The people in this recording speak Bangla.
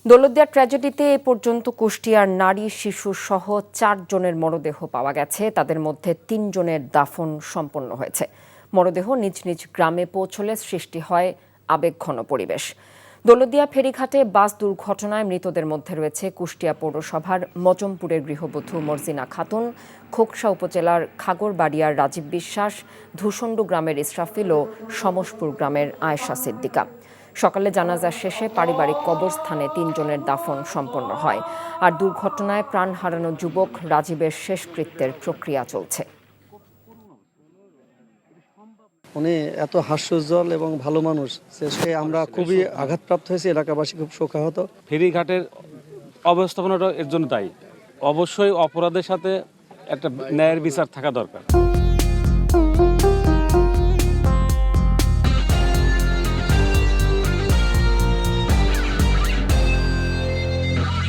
দৌলতদিয়া ট্র্যাজেডিতে এ পর্যন্ত কুষ্টিয়ার নারী শিশু সহ 4 জনের মরদেহ পাওয়া গেছে। তাদের মধ্যে 3 জনের দাফন সম্পন্ন হয়েছে। মরদেহ নিজ নিজ গ্রামে পৌঁছলে সৃষ্টি হয় আবেগঘন পরিবেশ। দৌলতদিয়া ফেরিঘাটে বাস দুর্ঘটনায় মৃতদের মধ্যে রয়েছে কুষ্টিয়া পৌরসভার মজমপুরের গৃহবধূ মর্জিনা খাতুন, খোকসা উপজেলার খাগড়বাড়িয়ার রাজীব বিশ্বাস, ধুসন্ডু গ্রামের ইসরাফিল ও সমসপুর গ্রামের আয়েশা সিদ্দিকা। সকালে জানাজা শেষে পারিবারিক কবরস্থানে 3 জনের দাফন সম্পন্ন হয়। আর দুর্ঘটনায় প্রাণ হারানো যুবক রাজীবের শেষকৃত্যের প্রক্রিয়া চলছে। উনি এত হাস্যোজ্জ্বল এবং ভালো মানুষ, সে আমরা খুবই আঘাতপ্রাপ্ত হয়েছি, এলাকাবাসী খুব শোকাহত। ফেরিঘাটের অবস্থাপনাটা এর জন্য দায়ী। অবশ্যই অপরাধের সাথে একটা ন্যায়ের বিচার থাকা দরকার।